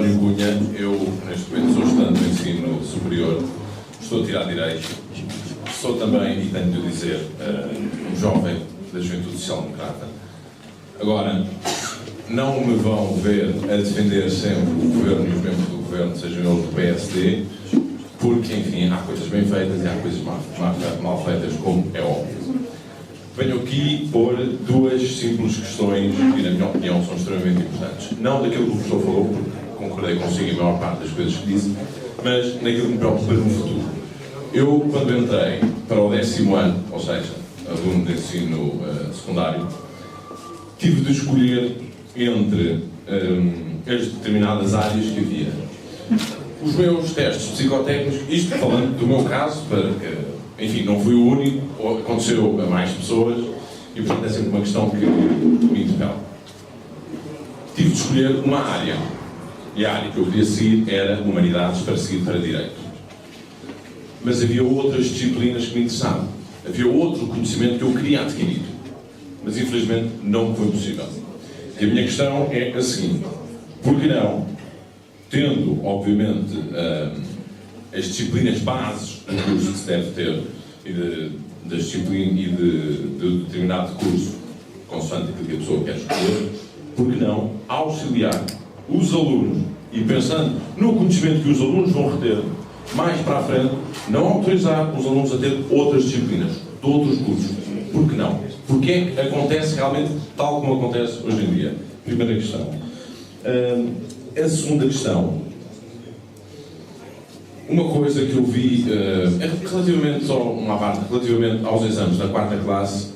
António Cunha, eu neste momento sou estudante do ensino superior, estou a tirar Direito, sou também, e tenho de dizer, um jovem da Juventude Social-Democrata. Agora, não me vão ver a defender sempre o governo e os membros do governo, sejam eles do PSD, porque, enfim, há coisas bem feitas e há coisas mal feitas, como é óbvio. Venho aqui pôr duas simples questões que, na minha opinião, são extremamente importantes. Não daquilo que o professor falou, porque concordei consigo em maior parte das coisas que disse, mas naquilo que me preocupa no futuro. Eu, quando entrei para o 10º ano, ou seja, aluno de ensino secundário, tive de escolher entre as determinadas áreas que havia. Os meus testes psicotécnicos, isto falando do meu caso, para que, enfim, não fui o único, aconteceu a mais pessoas e, portanto, é sempre uma questão que me interpela. Tive de escolher uma área e a área que eu queria seguir era Humanidades para seguir para Direito. Mas havia outras disciplinas que me interessavam. Havia outro conhecimento que eu queria adquirir, mas infelizmente não foi possível. E a minha questão é a seguinte: por que não, tendo, obviamente, as disciplinas bases do curso que se deve ter, da disciplina e de determinado curso, consoante aquilo que a pessoa quer escolher, por que não auxiliar os alunos, e pensando no conhecimento que os alunos vão reter, mais para a frente, não autorizar os alunos a ter outras disciplinas, de outros cursos. Por que não? Porque é que acontece realmente tal como acontece hoje em dia? Primeira questão. A segunda questão, uma coisa que eu vi, relativamente, só uma parte, relativamente aos exames da 4ª classe,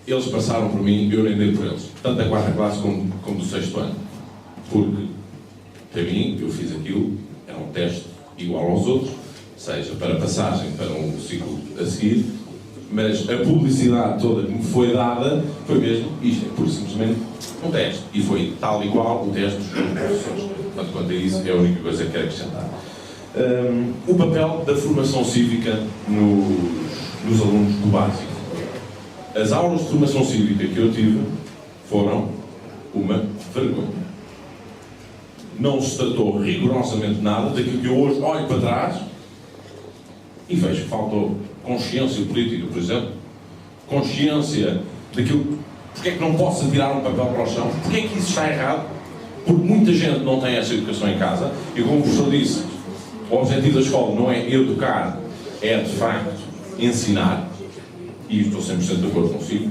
eles passaram por mim e eu nem dei por eles, tanto da 4ª classe como do 6º ano. Porque, para mim, eu fiz aquilo, era um teste igual aos outros, seja para passagem para um ciclo a seguir, mas a publicidade toda que me foi dada foi mesmo isto, é pura e simplesmente um teste, e foi tal e qual o teste dos professores. Portanto, quanto a isso, é a única coisa que quero acrescentar. O papel da formação cívica nos alunos do básico. As aulas de formação cívica que eu tive foram uma vergonha. Não se tratou rigorosamente nada daquilo que eu hoje olho para trás e vejo que faltou consciência política, por exemplo, consciência daquilo, porque é que não posso tirar um papel para o chão, porque é que isso está errado, porque muita gente não tem essa educação em casa, e como o professor disse, o objetivo da escola não é educar, é de facto ensinar, e estou 100% de acordo consigo,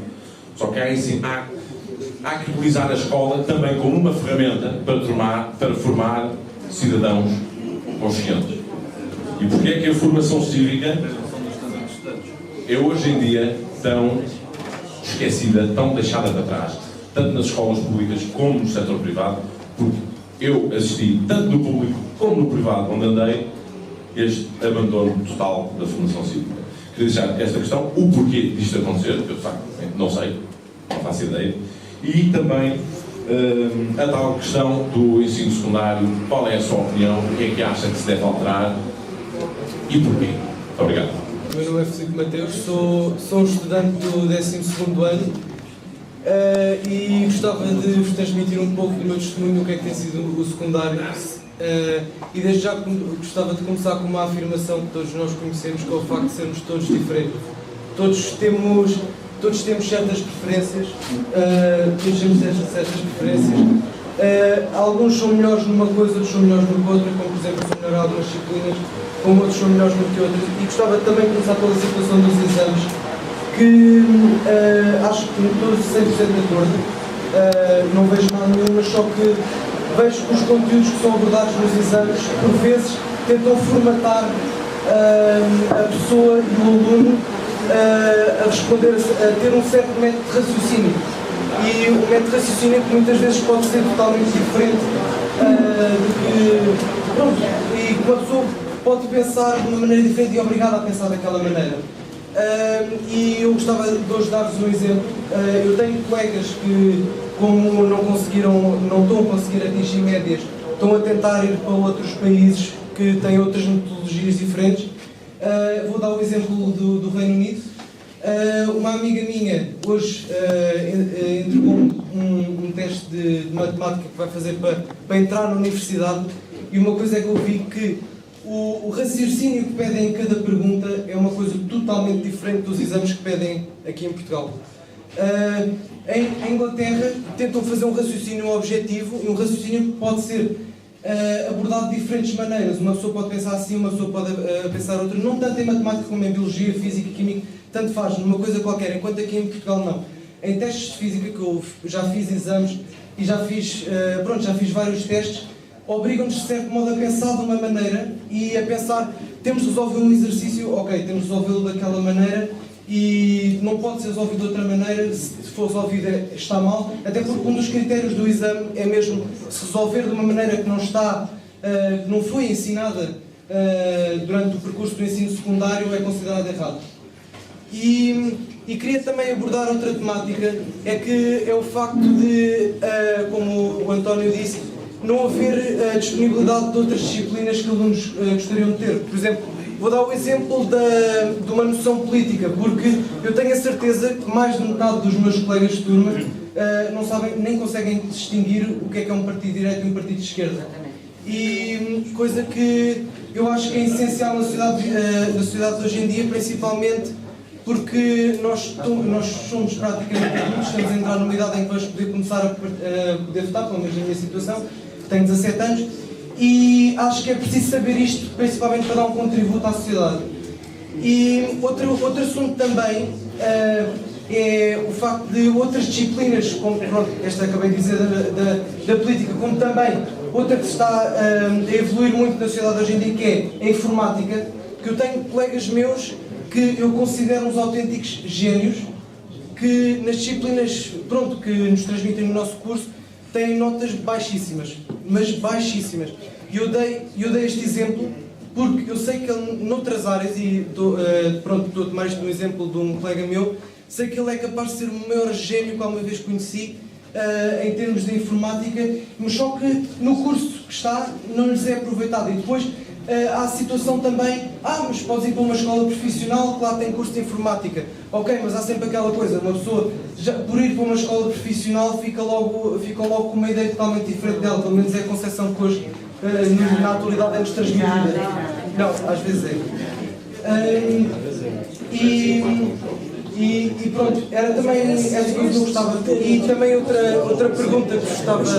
só que há que utilizar a escola também como uma ferramenta para formar cidadãos conscientes. E porque é que a formação cívica é hoje em dia tão esquecida, tão deixada para trás, tanto nas escolas públicas como no setor privado, porque eu assisti, tanto no público como no privado, onde andei, este abandono total da formação cívica. Queria deixar esta questão, o porquê disto acontecer, que eu de facto não sei, não faço ideia, e também a tal questão do ensino secundário, qual é a sua opinião, o que é que acha que se deve alterar e porquê? Muito obrigado. O meu nome é Filipe Mateus, sou um estudante do 12º ano e gostava de vos transmitir um pouco do meu testemunho do que é que tem sido o secundário e desde já gostava de começar com uma afirmação que todos nós conhecemos, que é o facto de sermos todos diferentes. Todos temos certas preferências, alguns são melhores numa coisa, outros são melhores noutra, como por exemplo sou melhor em algumas disciplinas, como outros são melhores do que outras, e gostava também de começar pela situação dos exames, que acho que estou 100% de acordo, não vejo nada nenhum, mas só que vejo que os conteúdos que são abordados nos exames, por vezes, tentam formatar a pessoa e o aluno a responder, a ter um certo método de raciocínio. E o método de raciocínio que muitas vezes pode ser totalmente diferente do que... Pronto, e uma pessoa pode pensar de uma maneira diferente e é obrigada a pensar daquela maneira. E eu gostava de hoje dar-vos um exemplo. Eu tenho colegas que, como não estão a conseguir atingir médias, estão a tentar ir para outros países que têm outras metodologias diferentes. Vou dar o exemplo do Reino Unido. Uma amiga minha hoje entregou um teste de matemática que vai fazer para entrar na universidade, e uma coisa é que eu vi que o raciocínio que pedem em cada pergunta é uma coisa totalmente diferente dos exames que pedem aqui em Portugal. Em Inglaterra tentam fazer um raciocínio objetivo, e um raciocínio que pode ser abordado de diferentes maneiras. Uma pessoa pode pensar assim, uma pessoa pode pensar outra, não tanto em matemática como em biologia, física e química, tanto faz numa coisa qualquer, enquanto aqui em Portugal não. Em testes de física, que eu já fiz exames e já fiz vários testes, obrigam-nos de certo modo a pensar de uma maneira e a pensar, temos de resolver um exercício, ok, temos de resolvê-lo daquela maneira e não pode ser resolvido de outra maneira, se for resolvido está mal, até porque um dos critérios do exame é mesmo se resolver de uma maneira que não está, que não foi ensinada durante o percurso do ensino secundário, é considerado errado. E queria também abordar outra temática, é o facto de, como o António disse, não haver disponibilidade de outras disciplinas que alunos gostariam de ter. Por exemplo, vou dar o exemplo de uma noção política, porque eu tenho a certeza que mais de metade dos meus colegas de turma não sabem, nem conseguem distinguir o que é um partido de direita e um partido de esquerda. E coisa que eu acho que é essencial na sociedade de hoje em dia, principalmente porque nós somos praticamente adultos, estamos a entrar numa idade em que vamos poder começar a poder votar, pelo menos na minha situação, tenho 17 anos, e acho que é preciso saber isto, principalmente para dar um contributo à sociedade. E outro assunto também é o facto de outras disciplinas, como pronto, esta acabei de dizer da política, como também outra que está a evoluir muito na sociedade hoje em dia, que é a informática, que eu tenho colegas meus que eu considero uns autênticos génios, que nas disciplinas que nos transmitem no nosso curso têm notas baixíssimas, mas baixíssimas. E eu dei este exemplo porque eu sei que ele, noutras áreas, e estou a tomar isto de um exemplo de um colega meu, sei que ele é capaz de ser o maior gênio que alguma vez conheci em termos de informática, mas só que no curso que está não lhes é aproveitado. E depois há a situação também, mas podes ir para uma escola profissional que lá tem curso de informática. Ok, mas há sempre aquela coisa, uma pessoa, por ir para uma escola profissional, fica logo com uma ideia totalmente diferente dela, pelo menos é a concepção que hoje, na atualidade, é-nos transmitida. Não, às vezes é. E pronto, era também essa coisa que eu gostava de ter. E também outra pergunta que gostava de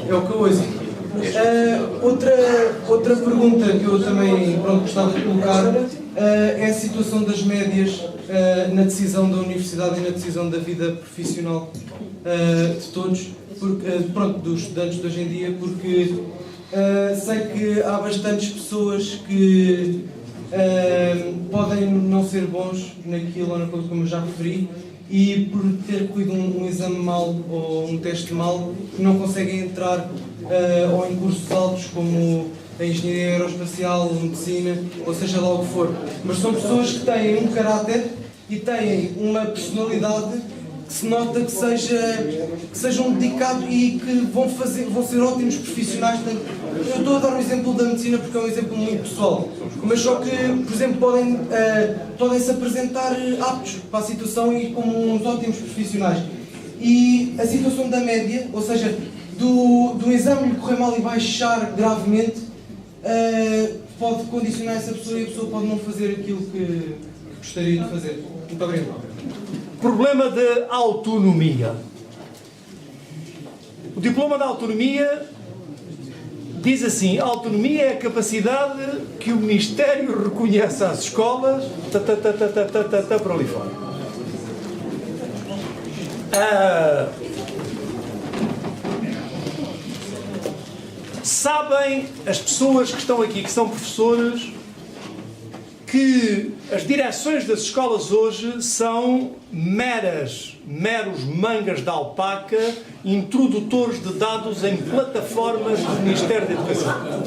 é o que eu ouço. Outra pergunta que eu também gostava de colocar é a situação das médias na decisão da universidade e na decisão da vida profissional de todos, dos estudantes de hoje em dia, porque sei que há bastantes pessoas que podem não ser bons naquilo ou naquilo, como eu já referi, e por ter corrido um exame mal ou um teste mal, não conseguem entrar ou em cursos altos como a engenharia aeroespacial, medicina, ou seja lá o que for. Mas são pessoas que têm um caráter e têm uma personalidade que se nota que sejam dedicados e que vão ser ótimos profissionais. Eu estou a dar um exemplo da medicina porque é um exemplo muito pessoal, mas só que, por exemplo, podem se apresentar aptos para a situação e como uns ótimos profissionais. E a situação da média, ou seja, do exame lhe correr mal e baixar gravemente, pode condicionar essa pessoa e a pessoa pode não fazer aquilo que gostaria de fazer. Muito obrigado. Problema de autonomia. O diploma de autonomia diz assim: a autonomia é a capacidade que o Ministério reconhece às escolas, por ali fora. Sabem as pessoas que estão aqui, que são professores, que as direções das escolas hoje são meros mangas de alpaca, introdutores de dados em plataformas do Ministério da Educação.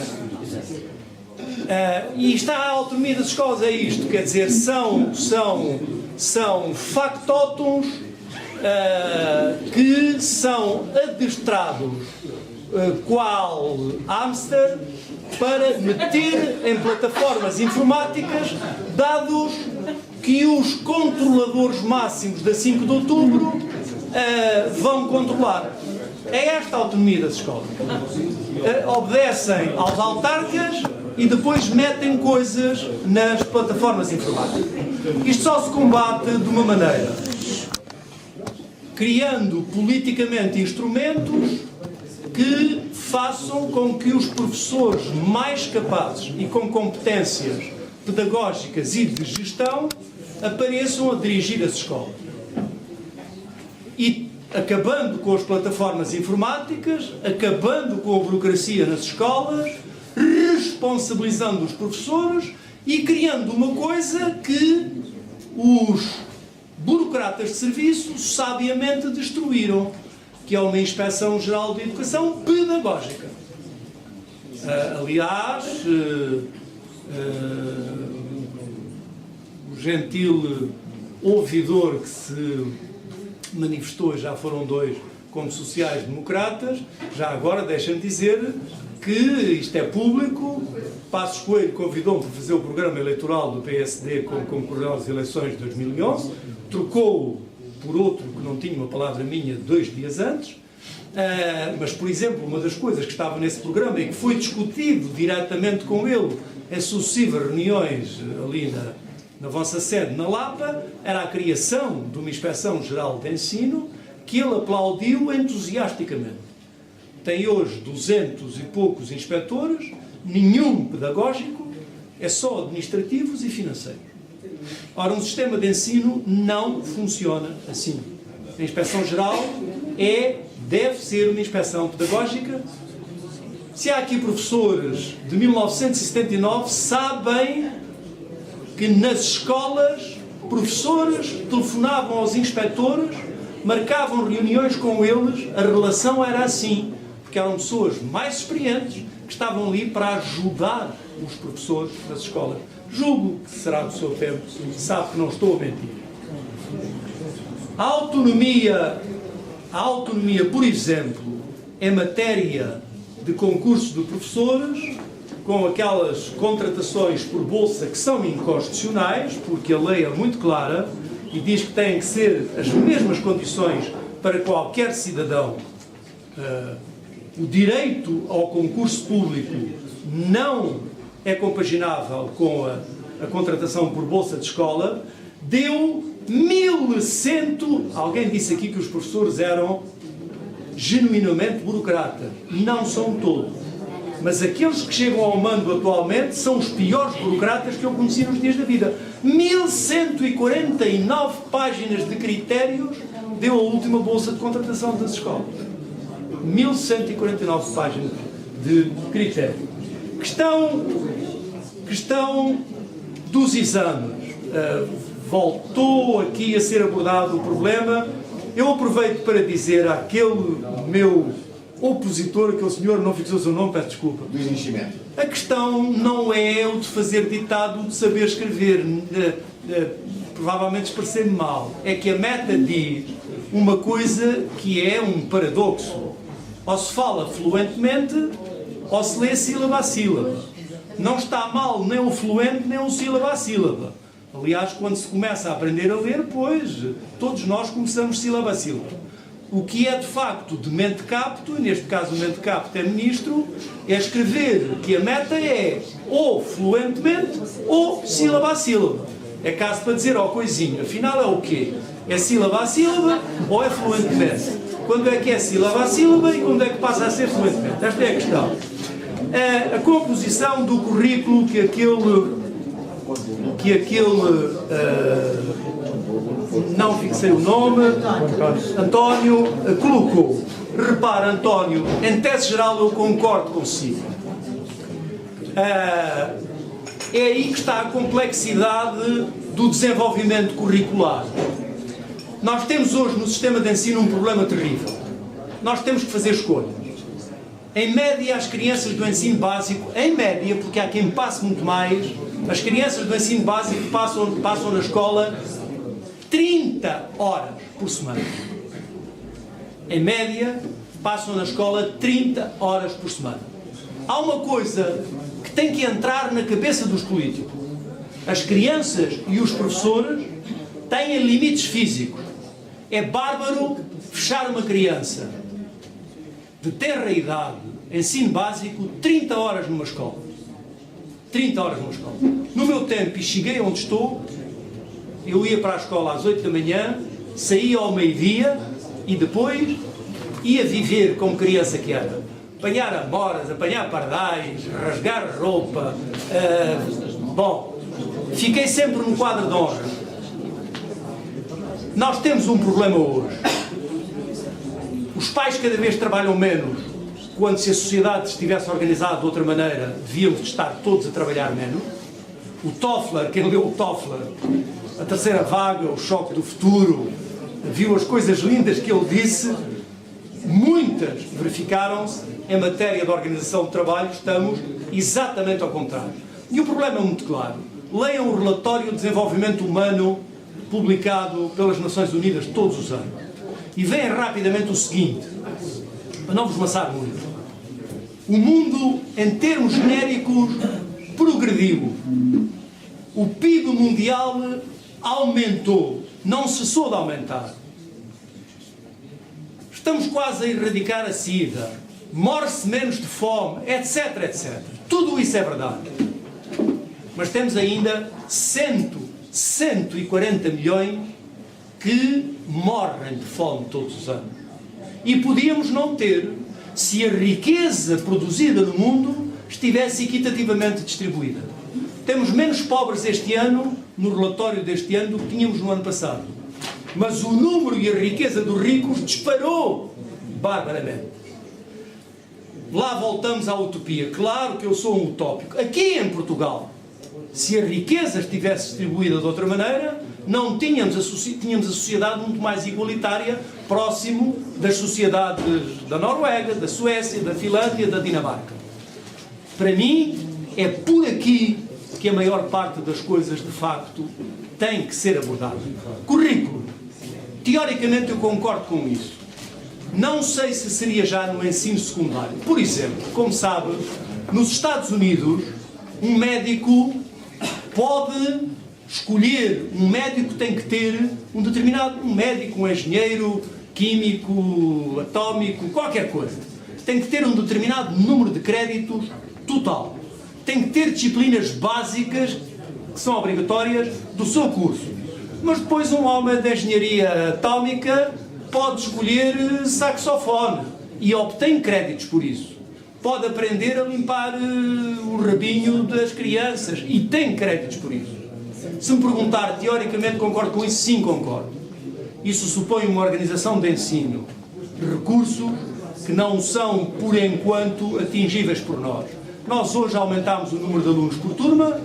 E está a autonomia das escolas, é isto, quer dizer, são factótums que são adestrados qual hamster para meter em plataformas informáticas dados que os controladores máximos da 5 de outubro vão controlar. É esta a autonomia das escolas. Obedecem aos autarcas e depois metem coisas nas plataformas informáticas. Isto só se combate de uma maneira: criando politicamente instrumentos que façam com que os professores mais capazes e com competências pedagógicas e de gestão apareçam a dirigir as escolas. E acabando com as plataformas informáticas, acabando com a burocracia nas escolas, responsabilizando os professores e criando uma coisa que os burocratas de serviço sabiamente destruíram, que é uma Inspeção Geral de Educação Pedagógica. Aliás, o gentil ouvidor que se manifestou, já foram 2, como sociais-democratas, já agora deixem-me dizer que isto é público. Passos Coelho convidou-me para fazer o programa eleitoral do PSD como concorreu às eleições de 2011, trocou por outro que não tinha uma palavra minha 2 dias antes, mas, por exemplo, uma das coisas que estava nesse programa e que foi discutido diretamente com ele em sucessivas reuniões ali na vossa sede, na Lapa, era a criação de uma Inspeção Geral de Ensino que ele aplaudiu entusiasticamente. Tem hoje 200 e poucos inspectores, nenhum pedagógico, é só administrativos e financeiros. Ora, um sistema de ensino não funciona assim. A Inspeção Geral deve ser uma inspeção pedagógica. Se há aqui professores de 1979, sabem que nas escolas professores telefonavam aos inspectores, marcavam reuniões com eles, a relação era assim, porque eram pessoas mais experientes que estavam ali para ajudar os professores das escolas. Julgo que será do seu tempo, sabe que não estou a mentir. A autonomia, por exemplo, em matéria de concurso de professores, com aquelas contratações por bolsa que são inconstitucionais, porque a lei é muito clara e diz que têm que ser as mesmas condições para qualquer cidadão. O direito ao concurso público não é compaginável com a contratação por bolsa de escola. Deu 1.100... Alguém disse aqui que os professores eram genuinamente burocratas. Não são todos. Mas aqueles que chegam ao mando atualmente são os piores burocratas que eu conheci nos dias da vida. 1.149 páginas de critérios deu a última bolsa de contratação das escolas. 1.149 páginas de critérios. Questão dos exames. Voltou aqui a ser abordado o problema. Eu aproveito para dizer àquele meu opositor, aquele senhor, não fixou o seu nome, peço desculpa. Do enchimento. A questão não é o de fazer ditado, de saber escrever, provavelmente expressei-me mal. É que a meta diz uma coisa que é um paradoxo. Ou se fala fluentemente, ou se lê sílaba a sílaba. Não está mal nem o fluente, nem o sílaba a sílaba. Aliás, quando se começa a aprender a ler, pois, todos nós começamos sílaba a sílaba. O que é, de facto, de mente capto, e neste caso o mente capto é ministro, é escrever que a meta é ou fluentemente ou sílaba a sílaba. É caso para dizer, ó, coisinho, afinal é o quê? É sílaba a sílaba ou é fluentemente? Quando é que é sílaba a sílaba e quando é que passa a ser fluentemente? Esta é a questão. A composição do currículo que aquele não fixei o nome, António colocou. Repara, António, em tese geral eu concordo consigo. É aí que está a complexidade do desenvolvimento curricular. Nós temos hoje no sistema de ensino um problema terrível. Nós temos que fazer escolhas. Em média, as crianças do ensino básico, em média, porque há quem passe muito mais, as crianças do ensino básico passam na escola 30 horas por semana. Em média, passam na escola 30 horas por semana. Há uma coisa que tem que entrar na cabeça dos políticos. As crianças e os professores têm limites físicos. É bárbaro fechar uma criança de tenra idade, ensino básico, 30 horas numa escola. 30 horas numa escola. No meu tempo, e cheguei onde estou, eu ia para a escola às 8 da manhã, saía ao meio-dia e depois ia viver como criança que era. Apanhar amoras, apanhar pardais, rasgar roupa. Bom, fiquei sempre no quadro de honra. Nós temos um problema hoje. Os pais cada vez trabalham menos, quando se a sociedade estivesse organizada de outra maneira, deviam estar todos a trabalhar menos. O Toffler, quem leu o Toffler, a terceira vaga, o choque do futuro, viu as coisas lindas que ele disse, muitas verificaram-se. Em matéria de organização de trabalho, estamos exatamente ao contrário. E o problema é muito claro. Leiam o relatório de desenvolvimento humano publicado pelas Nações Unidas todos os anos. E veem rapidamente o seguinte, para não vos maçar muito. O mundo, em termos genéricos, progrediu. O PIB mundial aumentou, não cessou de aumentar. Estamos quase a erradicar a SIDA, morre-se menos de fome, etc, etc. Tudo isso é verdade. Mas temos ainda 140 milhões que morrem de fome todos os anos. E podíamos não ter se a riqueza produzida no mundo estivesse equitativamente distribuída. Temos menos pobres este ano, no relatório deste ano, do que tínhamos no ano passado. Mas o número e a riqueza dos ricos disparou barbaramente. Lá voltamos à utopia. Claro que eu sou um utópico. Aqui em Portugal, se a riqueza estivesse distribuída de outra maneira, não tínhamos a sociedade muito mais igualitária, próximo das sociedades da Noruega, da Suécia, da Finlândia, da Dinamarca. Para mim, é por aqui que a maior parte das coisas, de facto, tem que ser abordada. Currículo. Teoricamente, eu concordo com isso. Não sei se seria já no ensino secundário. Por exemplo, como sabe, nos Estados Unidos, um médico pode escolher, um médico tem que ter um determinado, um médico, um engenheiro, químico, atómico, qualquer coisa. Tem que ter um determinado número de créditos total. Tem que ter disciplinas básicas, que são obrigatórias, do seu curso. Mas depois um homem de engenharia atómica pode escolher saxofone e obtém créditos por isso. Pode aprender a limpar o rabinho das crianças e tem créditos por isso. Se me perguntar, teoricamente concordo com isso? Sim, concordo. Isso supõe uma organização de ensino, recursos que não são, por enquanto, atingíveis por nós. Nós hoje aumentámos o número de alunos por turma,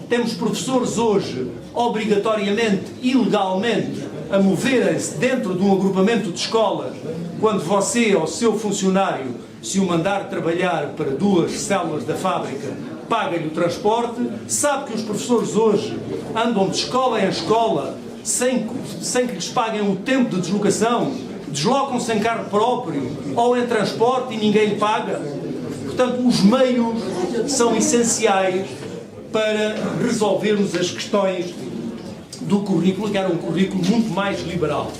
temos professores hoje, obrigatoriamente, ilegalmente, a moverem-se dentro de um agrupamento de escolas, quando você ou seu funcionário, se o mandar trabalhar para 2 células da fábrica, paga-lhe o transporte. Sabe que os professores hoje andam de escola em escola, sem que lhes paguem o tempo de deslocação, deslocam-se em carro próprio ou em transporte e ninguém lhe paga. Portanto, os meios são essenciais para resolvermos as questões do currículo, que era um currículo muito mais liberal.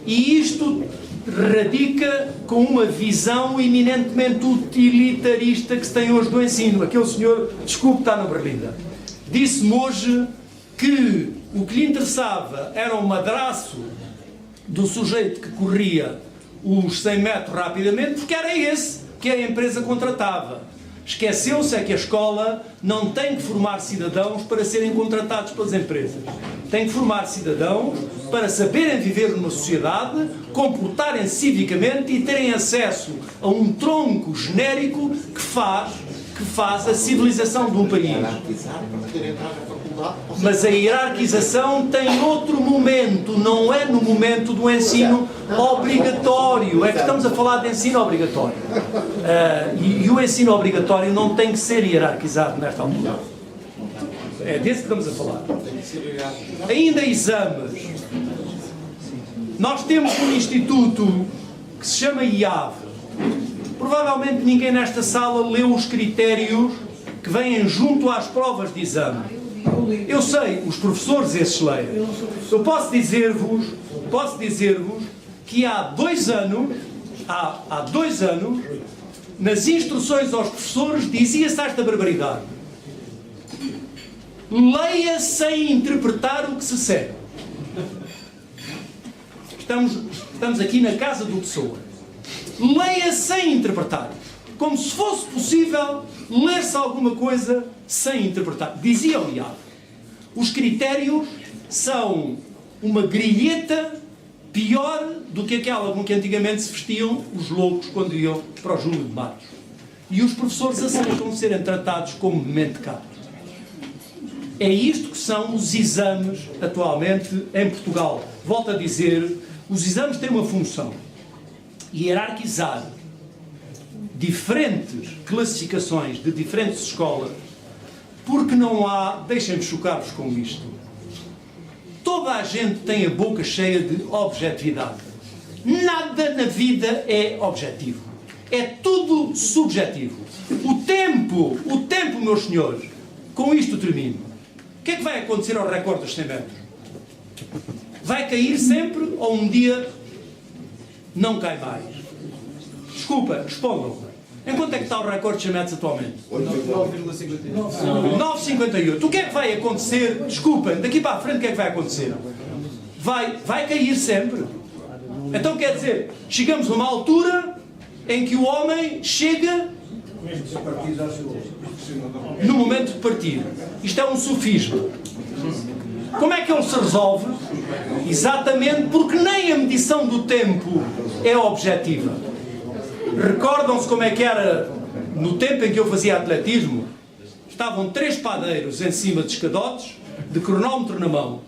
E isto radica com uma visão eminentemente utilitarista que se tem hoje do ensino. Aquele senhor, desculpe, está na berlinda, disse-me hoje que o que lhe interessava era o madraço do sujeito que corria os 100 metros rapidamente, porque era esse que a empresa contratava. Esqueceu-se é que a escola não tem que formar cidadãos para serem contratados pelas empresas. Tem que formar cidadãos para saberem viver numa sociedade, comportarem-se civicamente e terem acesso a um tronco genérico que faz a civilização de um país. Mas a hierarquização tem outro momento, não é no momento do ensino obrigatório. É que estamos a falar de ensino obrigatório. E o ensino obrigatório não tem que ser hierarquizado nesta altura. É desse que estamos a falar. Ainda exames. Nós temos um instituto que se chama IAV. Provavelmente ninguém nesta sala leu os critérios que vêm junto às provas de exame. Eu sei, os professores esses leem. Eu posso dizer-vos que há 2 anos, nas instruções aos professores dizia-se esta barbaridade: leia sem interpretar o que se segue. Estamos aqui na casa do Pessoa. Leia sem interpretar. Como se fosse possível ler-se alguma coisa sem interpretar. Dizia o IAV. Os critérios são uma grilheta pior do que aquela com que antigamente se vestiam os loucos quando iam para o Júlio de Matos. E os professores aceitam serem tratados como mentecatos. É isto que são os exames atualmente em Portugal. Volto a dizer, os exames têm uma função: hierarquizar diferentes classificações de diferentes escolas, porque não há, deixem-me chocar-vos com isto, toda a gente tem a boca cheia de objetividade. Nada na vida é objetivo. É tudo subjetivo. O tempo, meus senhores, com isto termino. O que é que vai acontecer ao recorde dos 100 metros? Vai cair sempre ou um dia não cai mais? Desculpa, respondam. Em quanto é que está o recorde de 100 metros atualmente? 9,58. O que é que vai acontecer? Desculpem, daqui para a frente o que é que vai acontecer? Vai cair sempre. Então quer dizer, chegamos a uma altura em que o homem chega no momento de partir. Isto é um sofisma. Como é que ele se resolve? Exatamente porque nem a medição do tempo é objetiva. Recordam-se como é que era no tempo em que eu fazia atletismo? Estavam 3 padeiros em cima de escadotes, de cronómetro na mão.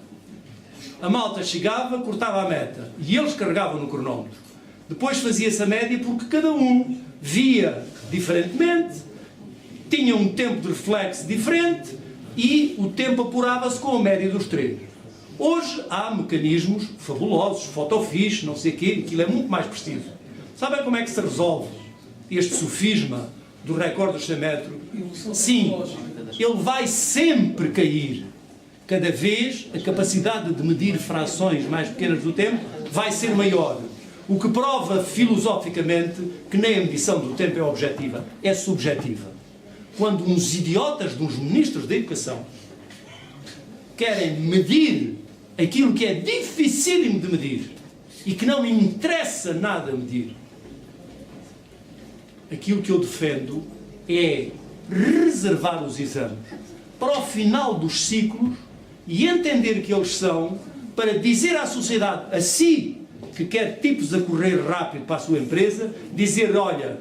A malta chegava, cortava a meta e eles carregavam no cronómetro. Depois fazia-se a média porque cada um via diferentemente, tinha um tempo de reflexo diferente e o tempo apurava-se com a média dos 3. Hoje há mecanismos fabulosos, fotofiche, não sei o quê, aquilo é muito mais preciso. Sabem como é que se resolve este sofisma do recorde dos 100 metros? Sim, ele vai sempre cair. Cada vez a capacidade de medir frações mais pequenas do tempo vai ser maior. O que prova filosoficamente que nem a medição do tempo é objetiva, é subjetiva. Quando uns idiotas de uns ministros da Educação querem medir aquilo que é dificílimo de medir e que não interessa nada medir, aquilo que eu defendo é reservar os exames para o final dos ciclos e entender que eles são para dizer à sociedade, a si, que quer tipos a correr rápido para a sua empresa, dizer, olha,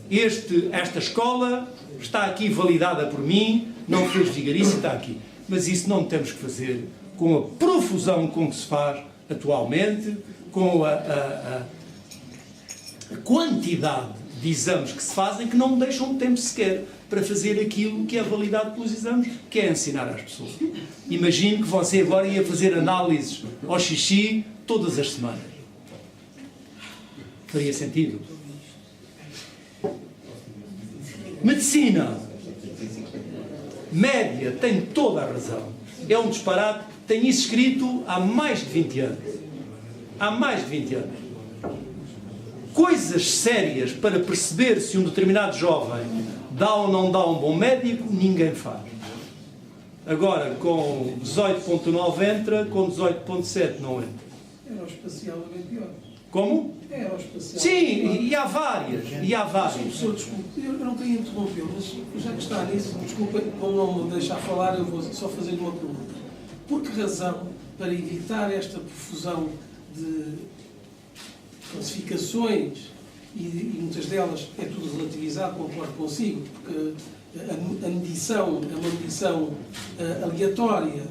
esta escola está aqui validada por mim, não fez vigarice, está aqui. Mas isso não temos que fazer com a profusão com que se faz atualmente, com a quantidade de exames que se fazem que não me deixam tempo sequer para fazer aquilo que é validado pelos exames, que é ensinar às pessoas. Imagino que você agora ia fazer análises ao xixi todas as semanas. Faria sentido? Medicina. Média tem toda a razão. É um disparate. Tem isso escrito há mais de 20 anos. Há mais de 20 anos. Coisas sérias para perceber se um determinado jovem dá ou não dá um bom médico, ninguém faz. Agora, com 18.9 entra, com 18.7 não entra. Aeroespacial é bem pior. Como? Aeroespacial. Sim, e há várias. Professor, desculpe, eu não queria interromper, mas já que está nisso, desculpe, como não me deixar falar, eu vou só fazer uma pergunta. Por que razão, para evitar esta profusão de classificações, e muitas delas é tudo relativizado, concordo consigo, porque a medição é uma medição aleatória,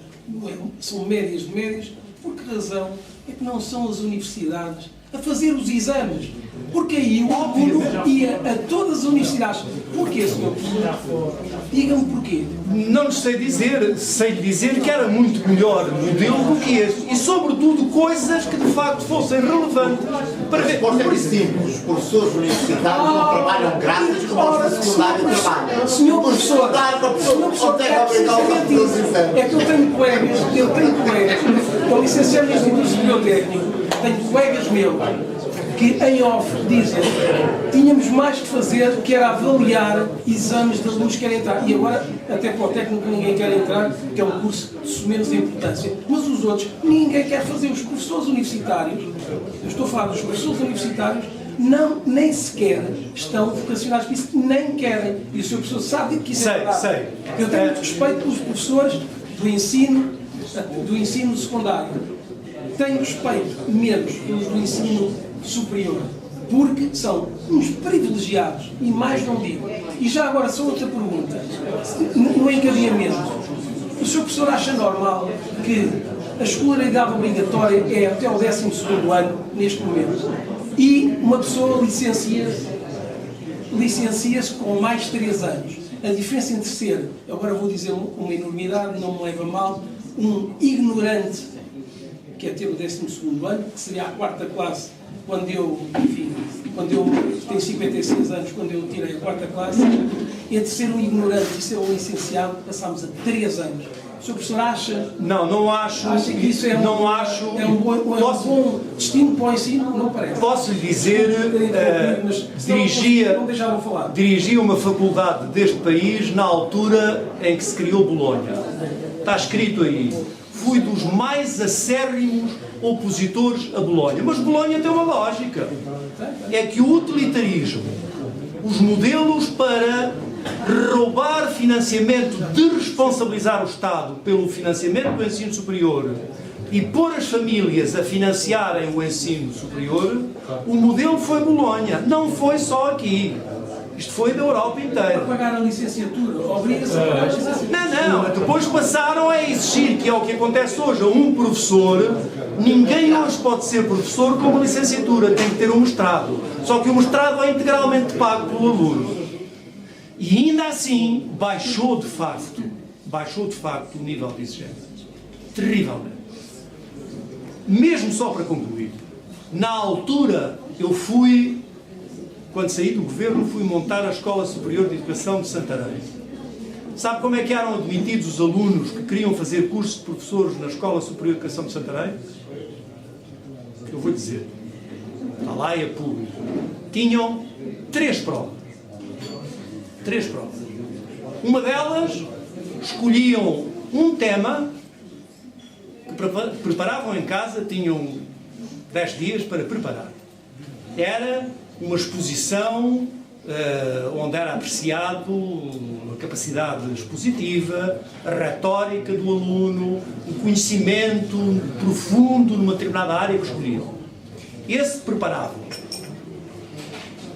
são médias de médias, por que razão é que não são as universidades a fazer os exames. Porque aí o aluno ia a todas as universidades. Porquê, senhor professor? Diga-me porquê. Não lhes sei dizer, sei lhe dizer que era muito melhor modelo do que este. E, sobretudo, coisas que de facto fossem relevantes para ver. A resposta é simples. Os professores universitários não trabalham grátis como os da secundária trabalham. Senhor professor, é que eu tenho colegas, com licenciado no Instituto Superior Técnico, tenho colegas meus que em off dizem tínhamos mais que fazer que era avaliar exames de alunos que querem entrar. E agora, até para o técnico ninguém quer entrar, que é um curso de menos importância. Mas os outros, ninguém quer fazer. Os professores universitários, eu estou a falar dos professores universitários, nem sequer estão vocacionados para isso, nem querem. E o senhor professor sabe que isso é verdade. Sei. Eu tenho muito respeito pelos professores do ensino secundário. Tenho respeito menos pelos do ensino superior, porque são uns privilegiados, e mais não digo. E já agora, só outra pergunta, no encadeamento, o senhor professor acha normal que a escolaridade obrigatória é até o 12º ano, neste momento, e uma pessoa licencia-se com mais 3 anos? A diferença entre ser, agora vou dizer uma enormidade, não me leva a mal, um ignorante, que é ter o 12º ano, que seria a 4ª classe, quando eu tenho 56 anos, quando eu tirei a 4ª classe, entre ser um ignorante e ser um licenciado, passámos a 3 anos. O senhor professor acha... Não acho. Acha que isso é um bom destino para o ensino? Não parece. Posso lhe dizer, dirigia uma faculdade deste país na altura em que se criou Bolonha. Está escrito aí. Fui dos mais acérrimos opositores a Bolonha. Mas Bolonha tem uma lógica. É que o utilitarismo, os modelos para roubar financiamento, desresponsabilizar o Estado pelo financiamento do ensino superior e pôr as famílias a financiarem o ensino superior, o modelo foi Bolonha. Não foi só aqui. Isto foi da Europa inteira. Para pagar a licenciatura, obriga-se a pagar a licenciatura. Não. Depois passaram a exigir, que é o que acontece hoje, a um professor. Ninguém hoje pode ser professor com uma licenciatura, tem que ter um mestrado. Só que o mestrado é integralmente pago pelo aluno. E ainda assim, baixou de facto o nível de exigência. Terrivelmente. Mesmo só para concluir, na altura quando saí do governo, fui montar a Escola Superior de Educação de Santarém. Sabe como é que eram admitidos os alunos que queriam fazer curso de professores na Escola Superior de Educação de Santarém? Eu vou dizer. Está lá, é público. Tinham 3 provas. 3 provas. Uma delas, escolhiam um tema que preparavam em casa, tinham 10 dias para preparar. Era uma exposição onde era apreciado a capacidade expositiva, a retórica do aluno, o conhecimento profundo numa determinada área que escolhiam. Esse preparavam.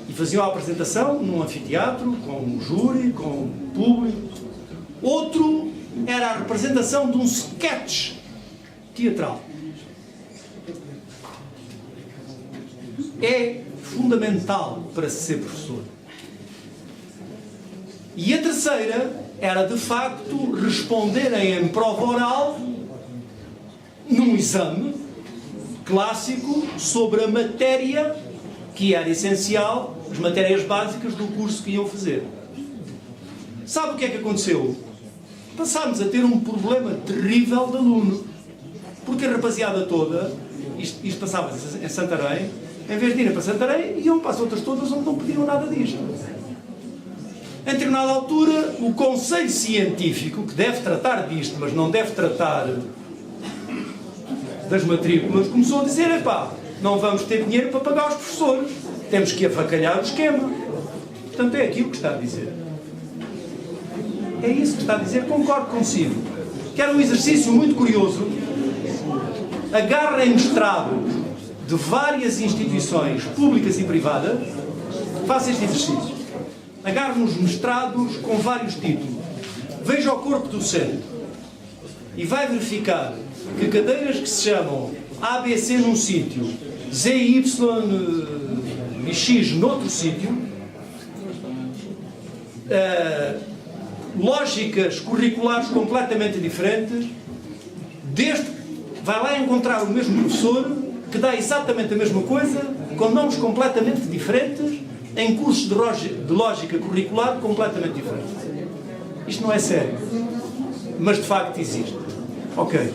E faziam a apresentação num anfiteatro, com um júri, com um público. Outro era a representação de um sketch teatral. É fundamental para se ser professor. E a terceira era, de facto, responderem em prova oral num exame clássico sobre a matéria que era essencial, as matérias básicas do curso que iam fazer. Sabe o que é que aconteceu? Passámos a ter um problema terrível de aluno. Porque a rapaziada toda, isto passava-se em Santarém, em vez de irem para Santarém, iam para as outras todas onde não pediam nada disto. Em determinada altura, o Conselho Científico, que deve tratar disto, mas não deve tratar das matrículas, começou a dizer: epá, não vamos ter dinheiro para pagar os professores, temos que avacalhar o esquema. Portanto, é aquilo que está a dizer. É isso que está a dizer, concordo consigo. Que era um exercício muito curioso. Agarrem mestrados de várias instituições públicas e privadas, faça este exercício. Agarrem os mestrados com vários títulos. Veja o corpo docente e vai verificar que cadeiras que se chamam ABC num sítio Z, Y e X noutro sítio, lógicas curriculares completamente diferentes, desde que vai lá encontrar o mesmo professor que dá exatamente a mesma coisa, com nomes completamente diferentes, em cursos de lógica curricular completamente diferentes. Isto não é sério, mas de facto existe. Ok.